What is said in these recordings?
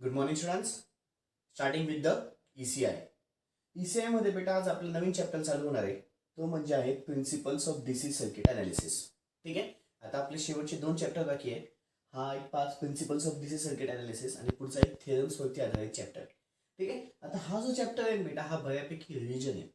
Good morning students. Starting with the ECI. ECI मध्ये बेटा आज आपलं नवीन चॅप्टर चालू होणार आहे. तो म्हणजे आहे principles of DC circuit analysis. ठीक आहे. आता आपले शेवटचे 2 चॅप्टर बाकी आहे. हा एक 5 principles of DC circuit analysis आणि पुढचा एक थेरम्स वरती आधारित चॅप्टर. ठीक आहे. आता हा जो चॅप्टर आहे बेटा हा बऱ्यापैकी रिव्हिजन आहे.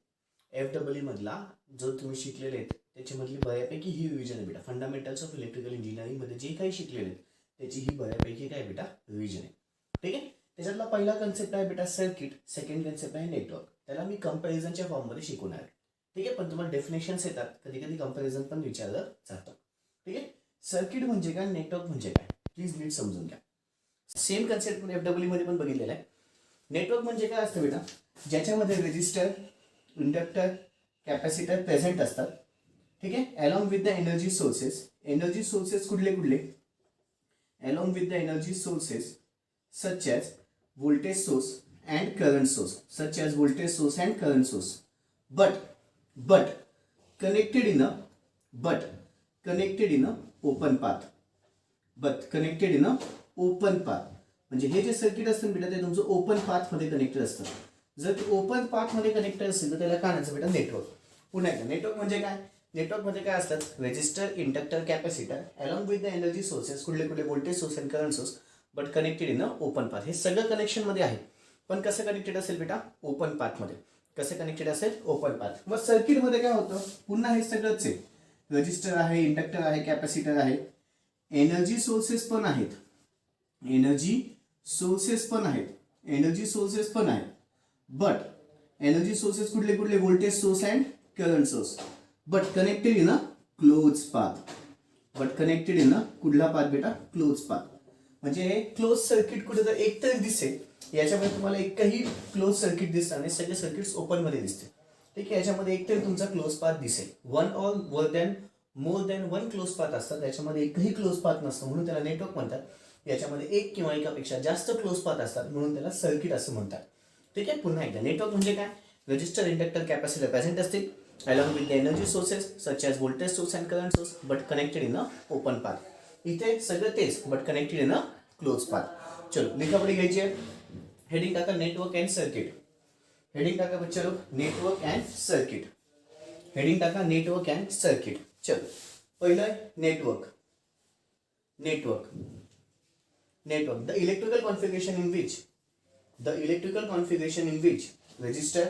FEE मधला जो तुम्ही शिकलेले आहेत त्याच्यामधली बऱ्यापैकी ही रिव्हिजन आहे बेटा. फंडामेंटल्स ऑफ इलेक्ट्रिकल इंजिनिअरिंग मध्ये जे काही शिकलेले आहेत त्याची ही बऱ्यापैकी काय बेटा रिव्हिजन आहे. ठीक आहे. त्याच्यातला पहिला कन्सेप्ट आहे बेटा सर्किट, सेकंड कन्सेप्ट आहे नेटवर्क. त्याला मी कंपॅरिझनच्या फॉर्म मध्ये शिकवणार आहे. ठीक आहे. पण तुम्हाला डेफिनेशन्स येतात, कधी कधी कंपॅरिझन पण विचारलं जातं. ठीक आहे. सर्किट म्हणजे काय, नेटवर्क म्हणजे काय, प्लीज नीट समजून घ्या. सेम कन्सेप्ट FEE मध्ये पण बघितलेला आहे. नेटवर्क म्हणजे काय असतं बेटा, ज्याच्यामध्ये रेजिस्टर, इंडक्टर, कॅपॅसिटर प्रेझेंट असतात. ठीक आहे. Along with the energy sources. Energy sources कुठले कुठले, along with the energy sources such as voltage source and current source, such as voltage source and current source, but connected in a open path, म्हणजे हे जे circuit असतं बेटा ते तुमचं open path मध्ये कनेक्टेड असतं. जर ते ओपन पाथ मध्ये कनेक्टेड असेल तर त्याला काय म्हणायचं बेटा, नेटवर्क. पुन्हा एकदा, नेटवर्क म्हणजे काय, नेटवर्क मध्ये काय असतात, resistor, inductor, capacitor along with the energy sources, कुठले कुठले voltage source and current source, but connected in a open path. हे सगळं कनेक्शन मध्ये आहे, पण कसं कनेक्टेड असेल बेटा, ओपन पाथ मध्ये. कसं कनेक्टेड असेल, ओपन पाथ. मग सर्किट मध्ये काय होतं, पुन्हा हे सगळंच आहे. रजिस्टर आहे, इंडक्टर आहे, कॅपॅसिटर आहे, एनर्जी सोर्सेस पण आहेत, बट एनर्जी सोर्सेस कुठले कुठले, voltage source and current source, but connected in a close path. कुठला पाथ बेटा, क्लोज पाथ. म्हणजे हे क्लोज सर्किट कुठे जर एक तरी दिसेल, याच्यामध्ये तुम्हाला एकही क्लोज सर्किट दिसणार नाही, सगळे सर्किट्स ओपन मध्ये दिसते. ठीक आहे. याच्यामध्ये एक तरी तुमचा क्लोज पाथ दिसेल. More than one clause path असतात, याच्यामध्ये एकही क्लोज पाथ नसतं, म्हणून त्याला नेटवर्क म्हणतात. याच्यामध्ये एक किंवा एकापेक्षा जास्त क्लोज पाथ असतात, म्हणून त्याला सर्किट असं म्हणतात. ठीक आहे. पुन्हा एकदा, नेटवर्क म्हणजे काय, रजिस्टर, इंडक्टर, कॅपॅसिटर प्रेझेंट असतील along with the energy sources such as voltage source and current source, but connected in a open path. इथे सगळं तेच, but connected in a close path. चलो लिखापडी घ्यायची आहे. हेडिंग टाका नेटवर्क अँड सर्किट. हेडिंग टाका बच्चा लोग, नेटवर्क अँड सर्किट. हेडिंग टाका नेटवर्क अँड सर्किट. चलो पहिलं आहे network. The electrical configuration in which resistor,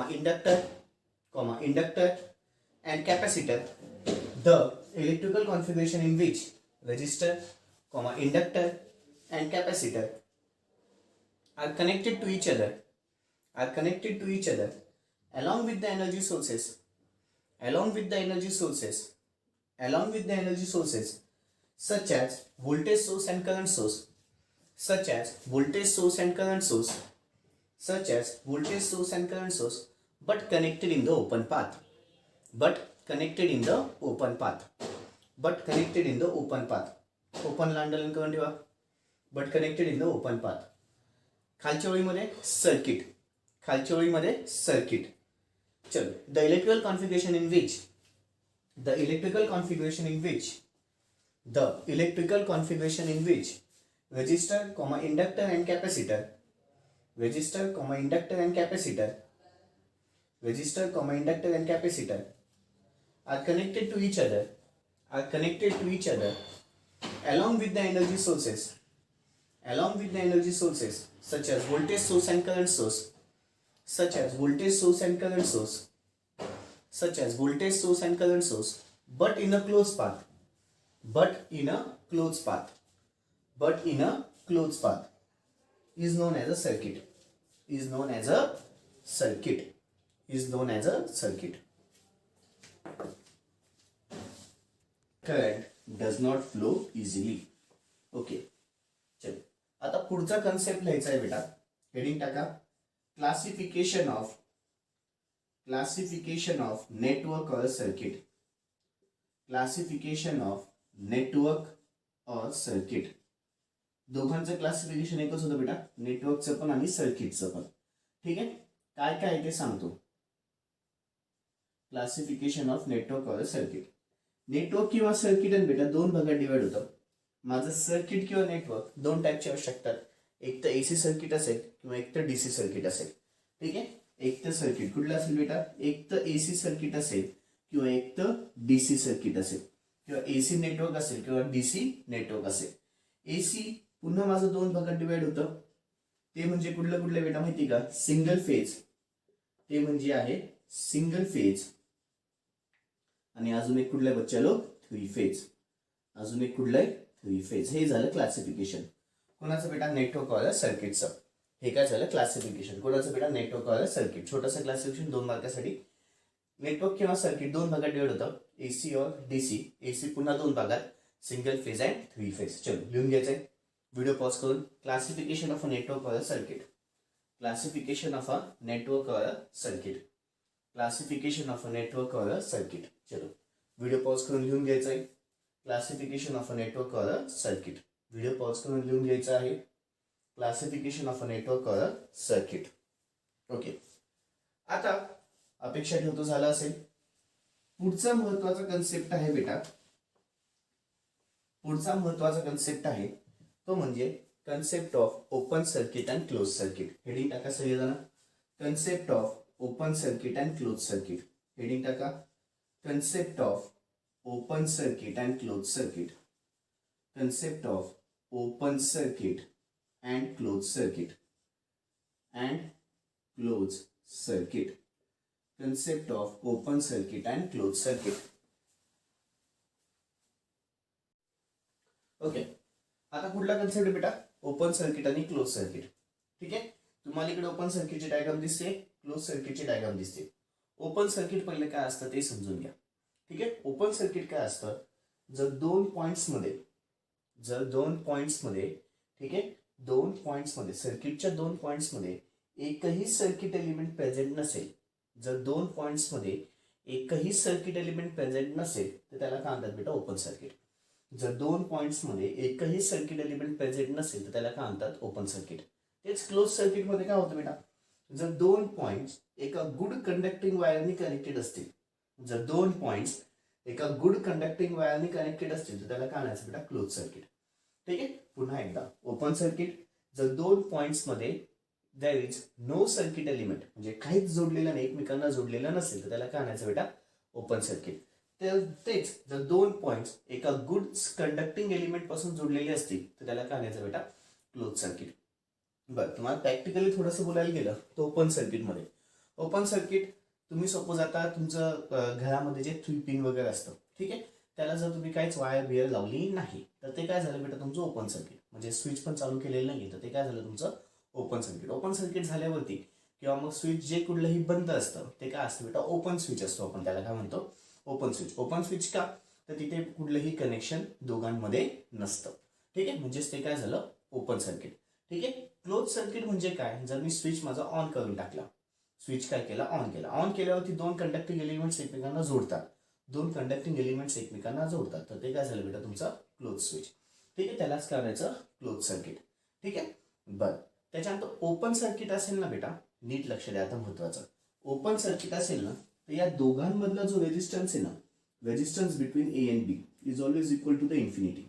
inductor and capacitor. The electrical configuration in which resistor, inductor and capacitor are connected to each other along with the energy sources such as voltage source and current source, but connected in the open path. Open लांडलन करून ठेवा, but connected in the open path. खालच्या ओळीमध्ये circuit. चलो, the electrical configuration in which resistor, inductor and capacitor are connected to each other along with the energy sources such as voltage source and current source, but in a closed path is known as a circuit. Current does not flow easily. Okay. चलो आता पुढचा concept लिहायचा आहे बेटा. Heading टाका classification of network और circuit. दोघांचं classification एकच होतं बेटा, नेटवर्कचं पण आणि सर्किटचं पण. ठीक आहे. काय काय ते सांगतो. क्लासिफिकेशन ऑफ नेटवर्क और सर्किट. नेटवर्क किंवा सर्किट बेटा दोन भागात डिवाइड होतं. माझं सर्किट किंवा नेटवर्क दोन टाईपचे असू शकतात. एक तर एसी सर्किट असेल किंवा एक तर डीसी सर्किट असेल. ठीक आहे, एक तर सर्किट कुठलं असेल बेटा, एक तर एसी सर्किट असेल किंवा एक तर डीसी सर्किट असेल, किंवा एसी नेटवर्क असेल किंवा डीसी नेटवर्क असेल. एसी पुन्हा माझं दोन भागात डिवाइड होतं. ते म्हणजे कुठलं कुठलं बेटा माहिती का, सिंगल फेज, ते म्हणजे आहे सिंगल फेज. आणि अजून एक कुठलं बच्चा लोक, थ्री फेज. अजून एक कुठलं आहे, थ्री फेज. हे झालं क्लासिफिकेशन कोणाचं बेटा, नेटवर्क वाला सर्किटचं. हे काय झालं क्लासिफिकेशन कोणाचं बेटा, नेटवर्क वाला सर्किट. छोटंसं क्लासिफिकेशन 2 मार्कासाठी. नेटवर्क किंवा सर्किट दोन भागात डिवाइड होतं, एसी और डीसी. एसी पुन्हा दोन भागात, single phase and three phase. चलो लिहून घ्यायचंय व्हिडिओ पॉज करून. क्लासिफिकेशन ऑफ अ नेटवर्क वाला circuit. Classification of a network वाला circuit. Classification of a network वाला सर्किट. चलो व्हिडिओ पॉज करून लिहून घ्यायचं आहे. क्लासिफिकेशन ऑफ अ नेटवर्क वाला सर्किट. व्हिडिओ पॉज करून लिहून घ्यायचं आहे. क्लासिफिकेशन ऑफ अ नेटवर्क वाला सर्किट. ओके, आता अपेक्षा ठेवतो झालं असेल. पुढचा महत्वाचा कन्सेप्ट आहे बेटा, पुढचा महत्वाचा कन्सेप्ट आहे तो म्हणजे concept of open circuit and close circuit. Heading टाका सगळेजण. Concept of open circuit and close circuit. Heading टाका. Concept of open circuit and close circuit. Concept of open circuit and close circuit. And close circuit. Concept of open circuit and close circuit. Okay, आता कुठला concept बेटा, open circuit आणि close circuit. ठीक आहे, तुम्हाला इकडे open सर्किटची diagram दिसते, क्लोज सर्किटची डायग्राम दिसते. ओपन सर्किट पहिले काय असतं ते समजून घ्या. ठीक आहे, ओपन सर्किट काय असतं, जर दोन पॉइंट्समध्ये ठीक आहे, दोन पॉइंट्समध्ये सर्किटच्या दोन पॉइंट्समध्ये एकही सर्किट एलिमेंट प्रेझेंट नसेल, जर दोन पॉइंट्समध्ये एकही सर्किट एलिमेंट प्रेझेंट नसेल तर त्याला काय म्हणतात बेटा, ओपन सर्किट. जर दोन पॉइंट्समध्ये एकही सर्किट एलिमेंट प्रेझेंट नसेल तर त्याला काय म्हणतात, ओपन सर्किट. तेच क्लोज सर्किटमध्ये काय होतं बेटा, जर दोन पॉइंट्स एका गुड कंडक्टिंग वायरने कनेक्टेड असतील, जर दोन पॉइंट्स एका गुड कंडक्टिंग वायरने कनेक्टेड असतील तर त्याला काय म्हणायचं बेटा, क्लोज सर्किट. ठीक आहे, पुन्हा एकदा ओपन सर्किट, जर दोन पॉइंट्समध्ये there is no circuit element, म्हणजे काहीच जोडलेलं नाही, एकमेकांना जोडलेलं नसेल तर त्याला काय म्हणायचं बेटा, ओपन सर्किट. तेच जर दोन पॉइंट्स एका गुड कंडक्टिंग एलिमेंट पासून जोडलेले असतील तर त्याला काय म्हणायचं बेटा, क्लोज सर्किट. बरं, तुम्हाला प्रॅक्टिकली थोडंसं बोलायला गेलं तर ओपन सर्किटमध्ये, ओपन सर्किट तुम्ही सपोज आता तुमचं घरामध्ये जे 3 पिन वगैरे असतं, ठीक आहे, त्याला जर तुम्ही काहीच वायर बियर लावली नाही तर ते काय झालं बेटा, तुमचं ओपन सर्किट. म्हणजे स्विच पण चालू केलेलं नाही तर ते काय झालं, तुमचं ओपन सर्किट. ओपन सर्किट झाल्यावरती किंवा मग स्विच जे कुठलंही बंद असतं ते काय असतं बेटा, ओपन स्विच असतो. आपण त्याला काय म्हणतो, ओपन स्विच. ओपन स्विच का, तर तिथे कुठलंही कनेक्शन दोघांमध्ये नसतं. ठीक आहे, म्हणजेच ते काय झालं, ओपन सर्किट. ठीक आहे, क्लोज सर्किट म्हणजे काय, जर मी स्विच माझा ऑन करून टाकला, स्विच काय केला, ऑन केला, ऑन केल्यावरती दोन कंडक्टिंग एलिमेंट्स एकमेकांना जोडतात, दोन कंडक्टिंग एलिमेंट्स एकमेकांना जोडतात, तर ते काय झालं बेटा, तुमचा क्लोज स्विच. ठीक आहे, त्यालाच करायचं क्लोज सर्किट. ठीक आहे, बरं. त्याच्यानंतर ओपन सर्किट असेल ना बेटा, नीट लक्ष द्या आता महत्वाचं, ओपन सर्किट असेल ना तर या दोघांमधला जो रेजिस्टन्स आहे ना, resistance between A and B is always equal to the infinity.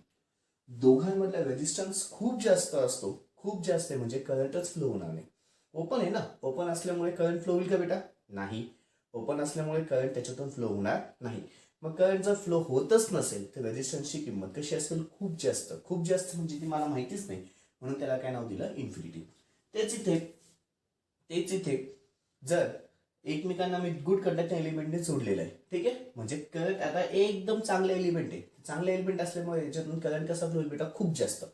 दोघांमधला रेजिस्टन्स खूप जास्त असतो, खूप जास्त आहे, म्हणजे करंटच फ्लो होणार नाही. ओपन आहे ना, ओपन असल्यामुळे करंट फ्लो होईल का बेटा, नाही. ओपन असल्यामुळे करंट त्याच्यातून फ्लो होणार नाही. मग करंट जर फ्लो होतच नसेल तर रेजिस्टन्सची किंमत कशी असेल, खूप जास्त. खूप जास्त म्हणजे ती मला माहितीच नाही, म्हणून त्याला काय नाव दिलं, इन्फिनिटी. तेच इथे जर एकमेकांना मी गुड कंडक्टिंग एलिमेंटने जोडलेलं आहे, ठीक आहे, म्हणजे करंट आता एकदम चांगले एलिमेंट आहे, चांगले एलिमेंट असल्यामुळे याच्यातून करंट कसा फ्लो होईल बेटा, खूप जास्त.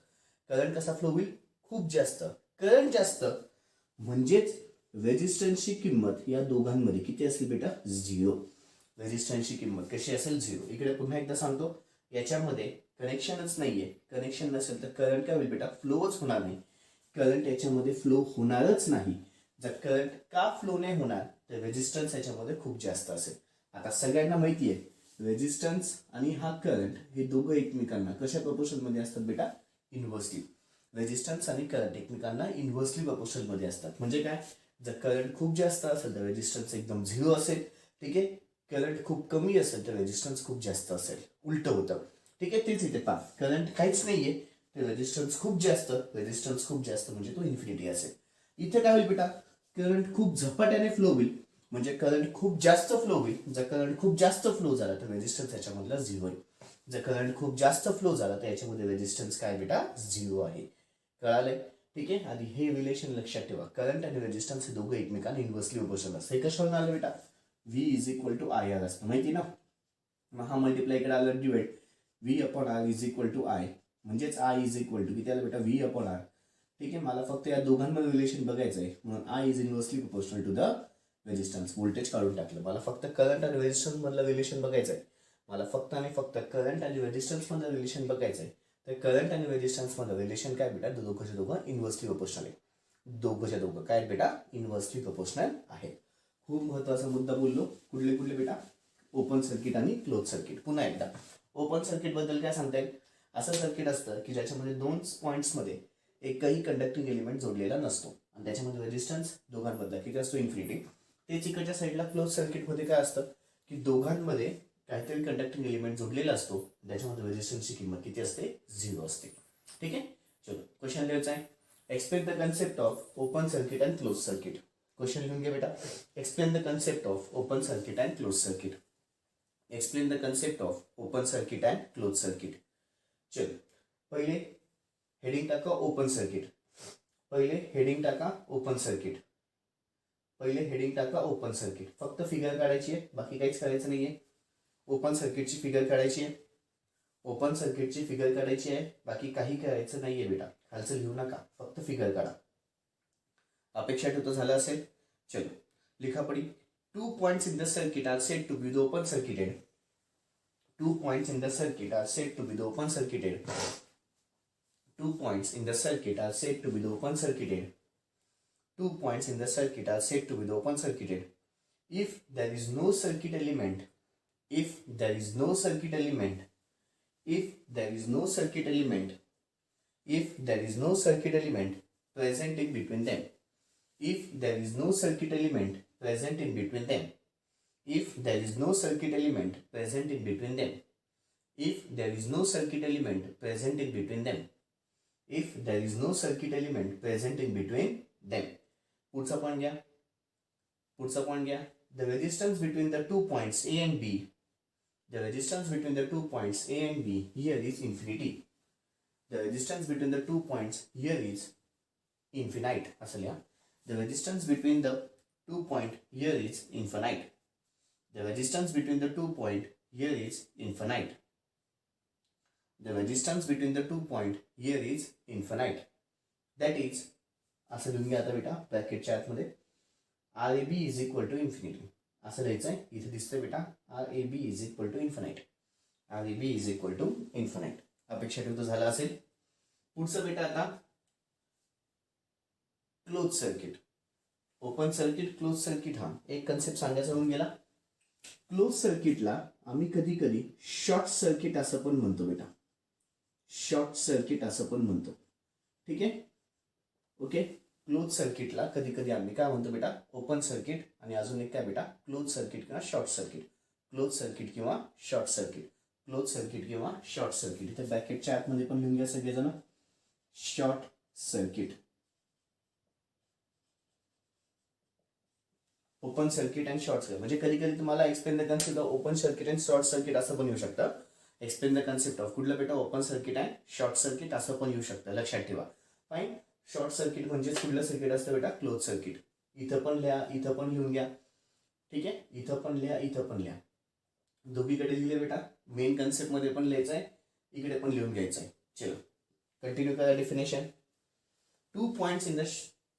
करंट कसा फ्लो होईल, खूप जास्त. करंट जास्त म्हणजेच रेजिस्टन्सची किंमत या दोघांमध्ये किती असेल बेटा, 0. रेजिस्टन्सची किंमत कशी असेल, 0. इकडे पुन्हा एकदा सांगतो, याच्यामध्ये कनेक्शनच नाहीये, कनेक्शन नसेल तर करंट काय होईल बेटा, फ्लोच होणार नाही. करंट याच्यामध्ये फ्लो होणारच नाही. जर करंट का फ्लो नाही होणार तर रेजिस्टन्स याच्यामध्ये खूप जास्त असेल. आता सगळ्यांना माहिती आहे रेजिस्टन्स आणि हा करंट हे दोघं एकमेकांना कशा प्रपोर्शन मध्ये असतात बेटा, इनव्हर्सली. रेजिस्टन्स आणि करंट एकमेकांना इनव्हर्सली प्रपोर्शन मध्ये असतात. म्हणजे काय, जर करंट खूप जास्त असेल तर रेजिस्टन्स एकदम 0 असेल. ठीक आहे, करंट खूप कमी असेल तर रेजिस्टन्स खूप जास्त असेल, उलट होतं. ठीक आहे, तेच इथे पहा, करंट काहीच नाहीये, ते रेजिस्टन्स खूप जास्त म्हणजे तो इन्फिनिटी असेल. इथे काय होईल बेटा, करंट खूप झपाट्याने फ्लो होईल, म्हणजे करंट खूप जास्त फ्लो होईल. जर करंट खूप जास्त फ्लो झाला तर रेजिस्टन्स याच्यामधला 0 आहे. जर करंट खूप जास्त फ्लो झाला तर याच्यामध्ये रेजिस्टन्स काय बेटा, 0 आहे. कळालंय? ठीक आहे. आधी हे रिलेशन लक्षात ठेवा, करंट आणि रेजिस्टन्स हे दोघं एकमेकांना इन्व्हर्सली ऑपोजिट असतात. हे कशावरून आलं बेटा, V is equal to I R असतं, माहिती ना. मग हा मल्टिप्लाय इकडे आला divide, V upon R is equal to I, म्हणजेच आय इज इक्वल टू किती आलं बेटा, व्ही अपॉन आर. ठीक आहे, मला फक्त या दोघांमध्ये रिलेशन बघायचं आहे, म्हणून I is inversely proportional to the resistance. Voltage काढून टाकलं, मला फक्त करंट आणि रेजिस्टन्स मधलं रिलेशन बघायचं आहे. मला फक्त आणि फक्त करंट आणि रेजिस्टन्स मधलं रिलेशन बघायचं आहे. तर करंट आणि रेजिस्टन्स मधलं रिलेशन काय बेटा, दोघंच्या दोघं इन्व्हर्सली प्रोपोर्शनल आहे. दोघंच्या दोघं काय बेटा, इन्व्हर्सली प्रोपोर्शनल आहे. खूप महत्वाचा मुद्दा बोललो. कुठले कुठले बेटा, ओपन सर्किट आणि क्लोज सर्किट. पुन्हा एकदा ओपन सर्किट बद्दल काय सांगता येईल, असं सर्किट असतं की ज्याच्यामध्ये दोन पॉईंट्समध्ये एकही कंडक्टिंग एलिमेंट जोडलेला नसतो आणि त्याच्यामध्ये रेजिस्टन्स दोघांमधला किती असतो, इन्फिनिटी. तेच इकडच्या साईडला क्लोज सर्किटमध्ये काय असतं की दोघांमध्ये काहीतरी कंडक्टिंग एलिमेंट जोडलेला असतो, त्याच्यामध्ये रेजिस्टन्सची किंमत किती असते, 0 असते. ठीक आहे, चलो क्वेश्चन लिहायचा आहे. Explain the concept of open circuit and close circuit. Question लिहून घ्या बेटा. Explain the concept of open circuit and close circuit. Explain the concept of open circuit and close circuit. चलो पहिले हेडिंग टाका ओपन सर्किट. पहिले heading टाका open circuit. पहिले heading टाका ओपन सर्किट. फक्त फिगर काढायची आहे, बाकी काहीच करायचं नाहीये. ओपन सर्किटची फिगर काढायची आहे. ओपन सर्किटची फिगर काढायची आहे, बाकी काही करायचं नाहीये बेटा. खालचं लिहू नका, फक्त फिगर काढा. अपेक्षा ठेवतो झालं असेल. चलो लिखा पडी. 2 points in the circuit are said to be the open circuited. 2 points in the circuit are said to be the open circuited. 2 points in the circuit are said to be the open circuited. 2 points in the circuit are said to be the open circuited. If there is no circuit element, if there is no circuit element, if there is no circuit element, if there is no circuit element present in between them, if there is no circuit element present in between them, if there is no circuit element present in between them, if there is no circuit element present in between them, if there is no circuit element present in between them. पुढचा point घ्या. पुढचा point घ्या. The resistance between the 2 points A and B, the resistance between the 2 points A and B here is infinity. The resistance between the 2 points here is infinite. असं लिहा. The resistance between the 2 point here is infinite. The resistance between the 2 point here is infinite. The resistance between the 2 point here is infinite. That is, असं लिहून घ्या आता बेटा ब्रॅकेटच्या आतमध्ये, RAB is equal to infinity. असं लिहायचं आहे. इथे दिसतंय बेटा RAB is equal to infinite. RAB is equal to infinite. अपेक्षा ठेवतो झालं असेल. पुढचं बेटा आता close circuit. Open circuit, close circuit. हा एक कन्सेप्ट सांगायचा होऊन गेला. क्लोज सर्किटला आम्ही कधी कधी शॉर्ट सर्किट असं पण म्हणतो बेटा. शॉर्ट सर्किट असं पण म्हणतो. ठीक आहे, ओके. क्लोज सर्किटला कधी कधी आम्ही काय म्हणतो बेटा, ओपन सर्किट, आणि अजून एक काय बेटा, क्लोज सर्किट किंवा शॉर्ट सर्किट. क्लोज सर्किट किंवा शॉर्ट सर्किट. क्लोज सर्किट किंवा शॉर्ट सर्किट. इथे ब्रॅकेटच्या आतमध्ये पण लिहून घ्या सगळेजण, short circuit. Open circuit and short circuit. म्हणजे कधी कधी तुम्हाला explain the concept of open circuit and short circuit असं पण येऊ शकतं. एक्सप्लेन द कन्सेप्ट ऑफ कुठलं बेटा, open circuit and short circuit असं पण येऊ शकतं. लक्षात ठेवा. फाईन. शॉर्ट सर्किट म्हणजे कुठलं सर्किट असतं बेटा, क्लोज सर्किट. इथं पण लिहा, इथं पण लिहून घ्या. ठीक आहे, इथं पण लिहा, इथं पण लिहा. दोघीकडे लिहिले बेटा. मेन कन्सेप्ट मध्ये पण लिहायचं आहे, इकडे पण लिहून घ्यायचं आहे. चलो कंटिन्यू करा definition. 2 points in the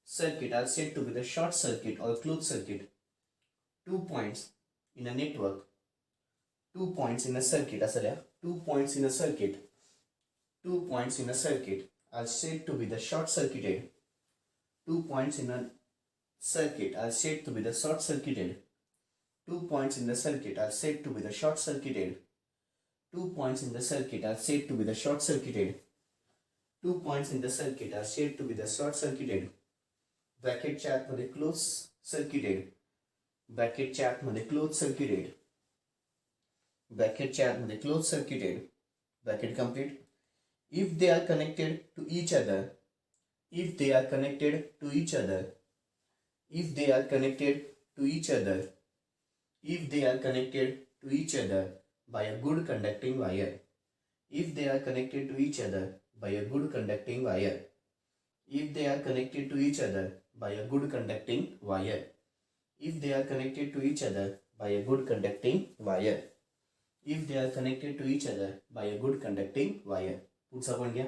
circuit are said to be the short circuit or closed circuit. 2 points in a network, 2 points in a circuit, असं लिहा. 2 points in a circuit, 2 points in a circuit are said to be the short circuited. 2 points in a circuit are said to be the short circuited. 2 points in the circuit are said to be the short circuited. 2 points in the circuit are said to be the short circuited. 2 points in the circuit are said to be the short circuited. ब्रॅकेटच्या आतमध्ये close circuited. ब्रॅकेटच्या आतमध्ये close circuited. ब्रॅकेटच्या आतमध्ये close circuited. bracket complete. If they are connected to each other, if they are connected to each other, if they are connected to each other, if they are connected to each other by a good conducting wire, if they are connected to each other by a good conducting wire, if they are connected to each other by a good conducting wire, if they are connected to each other by a good conducting wire, if they are connected to each other by a good conducting wire. पुढचा पण घ्या,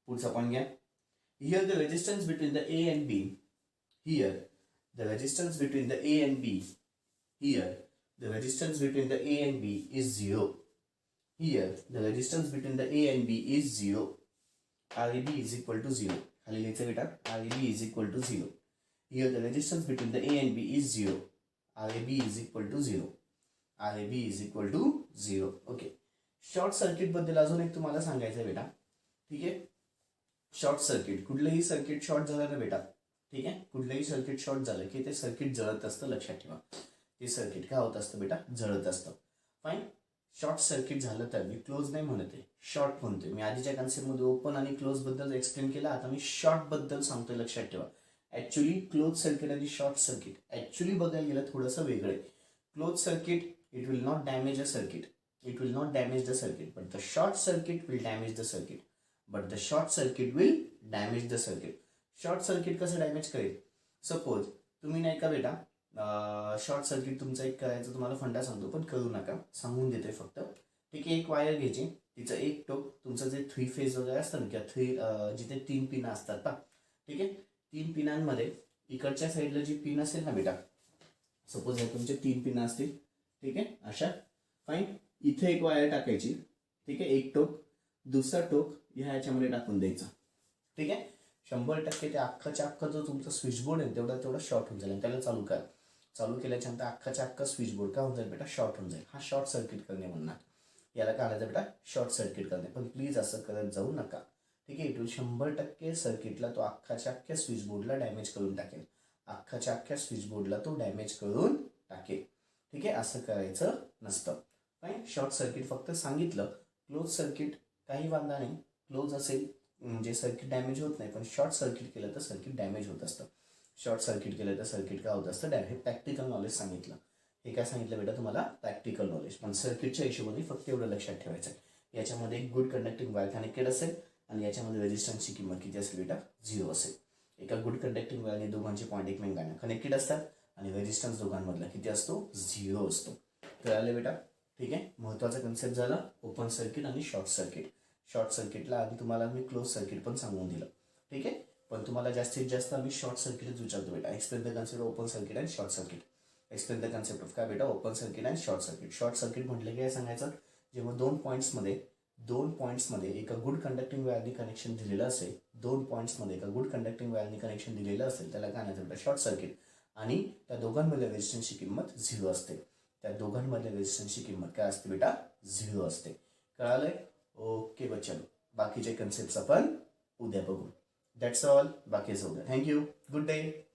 पुढचा पण घ्या. Here the resistance between the A and B, here the resistance between the A and B, here the resistance between the A and B is 0. Here the resistance between the A and B is 0. RAB is equal to 0. खाली लिहायचं बेटा, RAB is equal to 0. Here the resistance between the A and B is 0. RAB is equal to 0. RAB is equal to 0. Okay. Short circuit बद्दल अजून एक तुम्हाला सांगायचं बेटा. ठीक आहे. शॉर्ट सर्किट, कुठलंही सर्किट शॉर्ट झालं ना बेटा, ठीक आहे, कुठलंही सर्किट शॉर्ट झालं की ते सर्किट जळत असतं, लक्षात ठेवा. ते सर्किट काय होत असतं बेटा, जळत असतं. फाईन. शॉर्ट सर्किट झालं तर मी क्लोज नाही म्हणत आहे, शॉर्ट म्हणतोय. मी आधीच्या कन्सेप्टमध्ये ओपन आणि क्लोज बद्दल एक्सप्लेन केला, आता मी शॉर्ट बद्दल सांगतोय, लक्षात ठेवा. ऍक्च्युली क्लोज सर्किट आणि शॉर्ट सर्किट ऍक्च्युली बघायला गेलं थोडंसं वेगळं आहे. Close circuit it will not damage a circuit, it will not damage the circuit, but the short circuit will damage the circuit, but the short circuit will damage the circuit. Short circuit कसं damage करेल, suppose तुम्ही नाही का बेटा, short circuit तुमचं एक करायचं, तुम्हाला फंडा सांगतो पण करू नका, सांगून देतोय फक्त. ठीक आहे. एक वायर घ्यायची, तिचं एक टोक, तुमचं जे 3 फेज वगैरे असतं ना, किंवा जिथे 3 पिनं असतात पा, ठीक आहे, 3 पिनांमध्ये इकडच्या साईडला जी पिन असेल ना बेटा, सपोज हे तुमचे 3 पिनं असतील, ठीक आहे, अशा. फाईन. इथे एक वायर टाकायची, ठीक आहे, एक टोक, दुसरा टोक ह्याच्यामध्ये टाकून द्यायचा. ठीक आहे. 100% ते अख्खाच्या अख्खा जो तुमचा स्विच बोर्ड आहे तेवढा शॉर्ट होऊन जाईल. त्याला चालू करा. चालू केल्याच्या नंतर अख्खाच्या अख्खा स्विच बोर्ड काय होऊन जाईल बेटा, शॉर्ट होऊन जाईल. हा शॉर्ट सर्किट करणे म्हणणार, याला काय आणायचं बेटा, शॉर्ट सर्किट करणे. पण प्लीज असं करत जाऊ नका. ठीक आहे. 100% सर्किटला तो अख्खाच्या अख्ख्या स्विच बोर्डला डॅमेज करून टाकेल, अख्खाच्या अख्ख्या स्विच बोर्डला तो डॅमेज करून टाकेल. ठीक आहे. असं करायचं नसतं. फाईन. शॉर्ट सर्किट फक्त सांगितलं. क्लोज सर्किट काही वांधा नाही, क्लोज असेल म्हणजे सर्किट डॅमेज होत नाही, पण शॉर्ट सर्किट केलं तर सर्किट डॅमेज होत असतं. शॉर्ट सर्किट केलं तर सर्किट काय होत असतं, डॅमेज. प्रॅक्टिकल नॉलेज सांगितलं. हे काय सांगितलं बेटा तुम्हाला, प्रॅक्टिकल नॉलेज. पण सर्किटच्या हिशोबाने फक्त एवढं लक्षात ठेवायचं आहे. याच्यामध्ये एक गुड कंडक्टिंग वायर कनेक्टेड असेल आणि याच्यामध्ये रेजिस्टन्सची किंमत किती असेल बेटा, 0 असेल. एका गुड कंडक्टिंग वायरने दोघांचे पॉईंट एकमेकांना कनेक्टेड असतात आणि रेजिस्टन्स दोघांमधला किती असतो, 0 असतो. कळालं बेटा. ठीक आहे. महत्त्वाचा कन्सेप्ट झाला ओपन सर्किट आणि शॉर्ट सर्किट. शॉर्ट सर्किटला आधी तुम्हाला मी क्लोज सर्किट पण सांगून दिलं. ठीक आहे. पण तुम्हाला जास्तीत जास्त आम्ही शॉर्ट सर्किटच विचारतो बेटा. Explain the concept of open circuit and short circuit. Explain the concept of काय बेटा, open circuit and short circuit. Short circuit म्हटलं की काय सांगायचं, जेव्हा दोन पॉईंट्समध्ये एका गुड कंडक्टिंग वायरनी कनेक्शन दिलेलं असेल, 2 पॉईंट्समध्ये एका गुड कंडक्टिंग वायरनी कनेक्शन दिलेलं असेल, त्याला काय म्हणायचं बेटा, शॉर्ट सर्किट. आणि त्या दोघांमधल्या रेजिस्टन्सची किंमत 0 असते. त्या दोघांमधल्या रेजिस्टन्सची किंमत काय असते बेटा, 0 असते. कळालंय. ओके बच्चांनो, बाकीचे कन्सेप्ट आपण उद्या बघू. That's all. बाकी जाऊ द्या. थँक्यू. Good day.